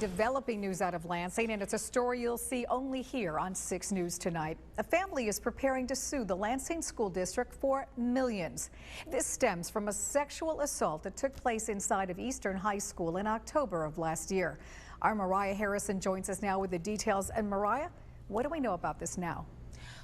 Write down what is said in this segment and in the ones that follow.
developing news out of Lansing, and it's a story you'll see only here on 6 News tonight. A family is preparing to sue the Lansing School District for millions. This stems from a sexual assault that took place inside of Eastern High School in October of last year. Our Mariah Harrison joins us now with the details. And Mariah, what do we know about this now?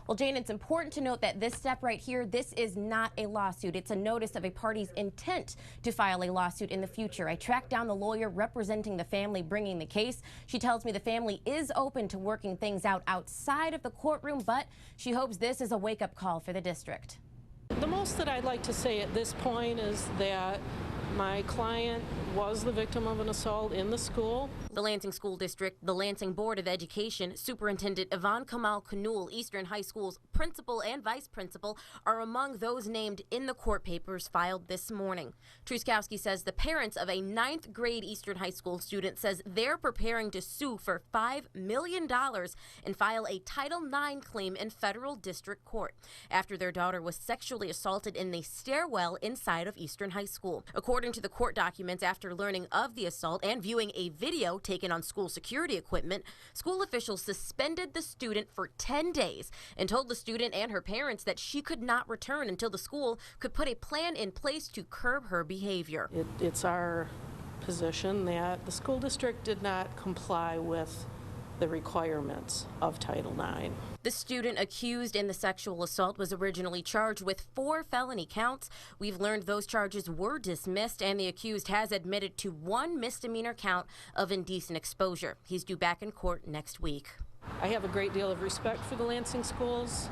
Well, Jane, it's important to note that this step right here, this is not a lawsuit. It's a notice of a party's intent to file a lawsuit in the future. I tracked down the lawyer representing the family bringing the case. She tells me the family is open to working things out outside of the courtroom, but she hopes this is a wake-up call for the district. The most that I'd like to say at this point is that my client was the victim of an assault in the school. The Lansing School District, the Lansing Board of Education, Superintendent Yvonne Kamal-Kanul, Eastern High School's principal and vice principal are among those named in the court papers filed this morning. Truskowski says the parents of a 9th grade Eastern High School student says they're preparing to sue for $5 million and file a Title IX claim in federal district court after their daughter was sexually assaulted in the stairwell inside of Eastern High School. According to the court documents, after learning of the assault and viewing a video taken on school security equipment, school officials suspended the student for 10 days and told the student and her parents that she could not return until the school could put a plan in place to curb her behavior. It's our position that the school district did not comply with the requirements of Title IX. The student accused in the sexual assault was originally charged with 4 felony counts. We've learned those charges were dismissed, and the accused has admitted to 1 misdemeanor count of indecent exposure. He's due back in court next week. I have a great deal of respect for the Lansing schools.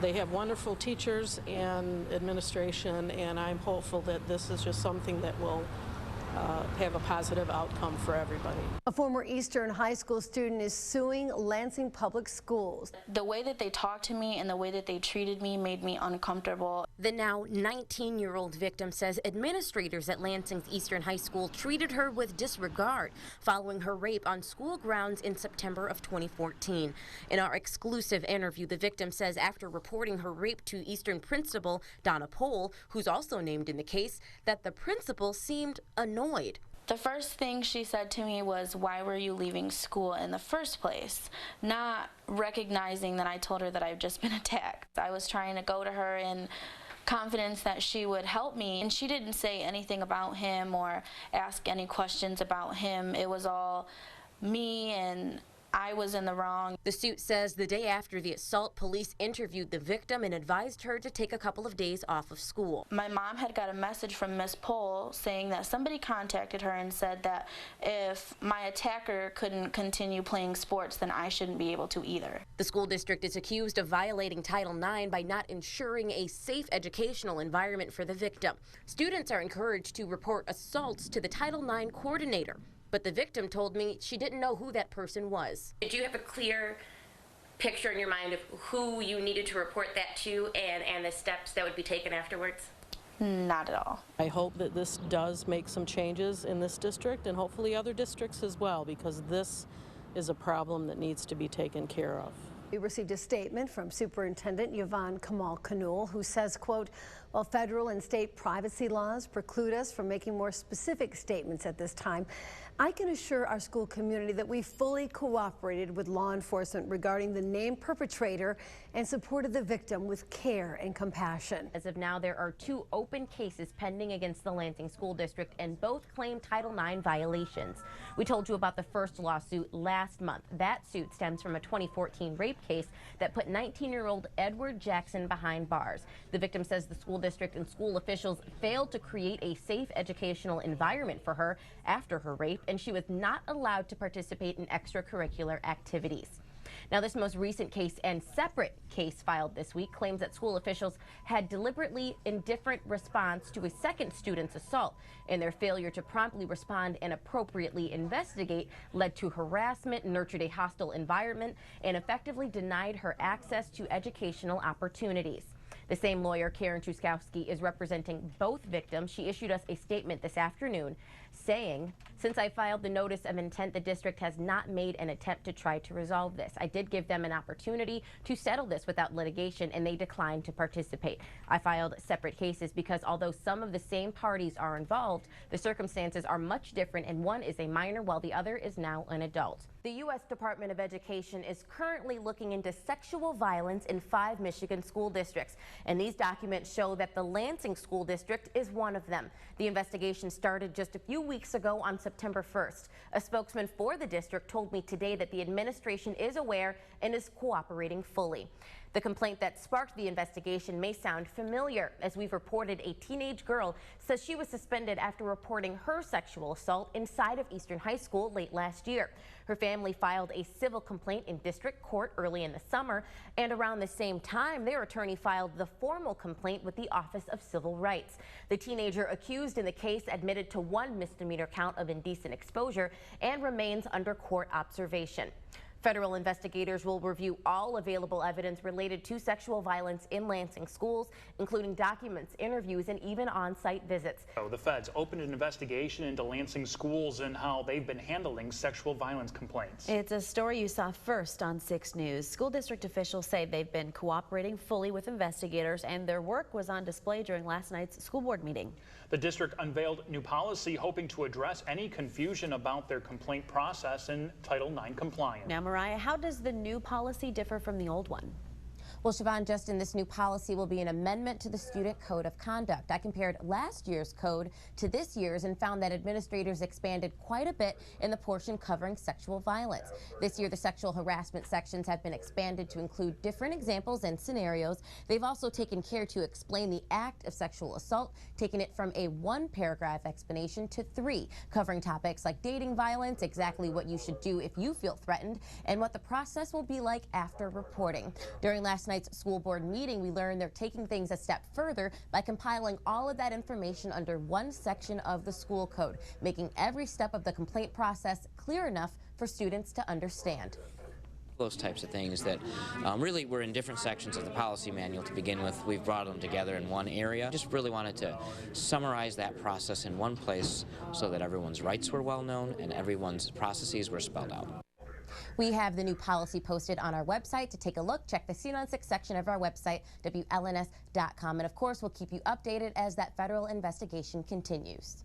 They have wonderful teachers and administration, and I'm hopeful that this is just something that will have a positive outcome for everybody. A former Eastern High School student is suing Lansing Public Schools. The way that they talked to me and the way that they treated me made me uncomfortable. The now 19-year-old victim says administrators at Lansing's Eastern High School treated her with disregard following her rape on school grounds in September of 2014. In our exclusive interview, the victim says after reporting her rape to Eastern principal Donna Pohl, who's also named in the case, that the principal seemed annoyed. The first thing she said to me was, "Why were you leaving school in the first place?" Not recognizing that I told her that I've just been attacked. I was trying to go to her in confidence that she would help me, and she didn't say anything about him or ask any questions about him. It was all me, and I was in the wrong. The suit says the day after the assault, police interviewed the victim and advised her to take a couple of days off of school. My mom had got a message from Miss Pohl saying that somebody contacted her and said that if my attacker couldn't continue playing sports, then I shouldn't be able to either. The school district is accused of violating Title IX by not ensuring a safe educational environment for the victim. Students are encouraged to report assaults to the Title IX coordinator. But the victim told me she didn't know who that person was. Did you have a clear picture in your mind of who you needed to report that to and the steps that would be taken afterwards? Not at all. I hope that this does make some changes in this district and hopefully other districts as well, because this is a problem that needs to be taken care of. We received a statement from Superintendent Yvonne Kamal-Kanul, who says, quote, "While federal and state privacy laws preclude us from making more specific statements at this time, I can assure our school community that we fully cooperated with law enforcement regarding the named perpetrator and supported the victim with care and compassion." As of now, there are 2 open cases pending against the Lansing School District, and both claim Title IX violations. We told you about the first lawsuit last month. That suit stems from a 2014 rape case that put 19-year-old Edward Jackson behind bars. The victim says the school district and school officials failed to create a safe educational environment for her after her rape, and she was not allowed to participate in extracurricular activities. Now, this most recent case and separate case filed this week claims that school officials had deliberately indifferent response to a second student's assault, and their failure to promptly respond and appropriately investigate led to harassment, nurtured a hostile environment, and effectively denied her access to educational opportunities. The same lawyer, Truskowski, is representing both victims. She issued us a statement this afternoon saying, "Since I filed the notice of intent, the district has not made an attempt to try to resolve this. I did give them an opportunity to settle this without litigation, and they declined to participate. I filed separate cases because although some of the same parties are involved, the circumstances are much different, and one is a minor while the other is now an adult." The U.S. Department of Education is currently looking into sexual violence in 5 Michigan school districts, and these documents show that the Lansing School District is one of them. The investigation started just a few weeks ago on September 1st. A spokesman for the district told me today that the administration is aware and is cooperating fully. The complaint that sparked the investigation may sound familiar. As we've reported, a teenage girl says she was suspended after reporting her sexual assault inside of Eastern High School late last year. Her family filed a civil complaint in district court early in the summer, and around the same time, their attorney filed the formal complaint with the Office of Civil Rights. The teenager accused in the case admitted to 1 misdemeanor count of indecent exposure and remains under court observation. Federal investigators will review all available evidence related to sexual violence in Lansing schools, including documents, interviews, and even on-site visits. The feds opened an investigation into Lansing schools and how they've been handling sexual violence complaints. It's a story you saw first on 6 News. School district officials say they've been cooperating fully with investigators, and their work was on display during last night's school board meeting. The district unveiled new policy hoping to address any confusion about their complaint process and Title IX compliance. Now, Mariah, how does the new policy differ from the old one? Well, Siobhan, Justin, this new policy will be an amendment to the Student Code of Conduct. I compared last year's code to this year's and found that administrators expanded quite a bit in the portion covering sexual violence. This year, the sexual harassment sections have been expanded to include different examples and scenarios. They've also taken care to explain the act of sexual assault, taking it from a 1-paragraph explanation to 3, covering topics like dating violence, exactly what you should do if you feel threatened, and what the process will be like after reporting. During last night's school board meeting, we learned they're taking things a step further by compiling all of that information under one section of the school code, making every step of the complaint process clear enough for students to understand. Those types of things that really were in different sections of the policy manual to begin with. We've brought them together in one area. Just really wanted to summarize that process in one place so that everyone's rights were well known and everyone's processes were spelled out. We have the new policy posted on our website to take a look. Check the Scene on 6 section of our website, WLNS.com. And of course, we'll keep you updated as that federal investigation continues.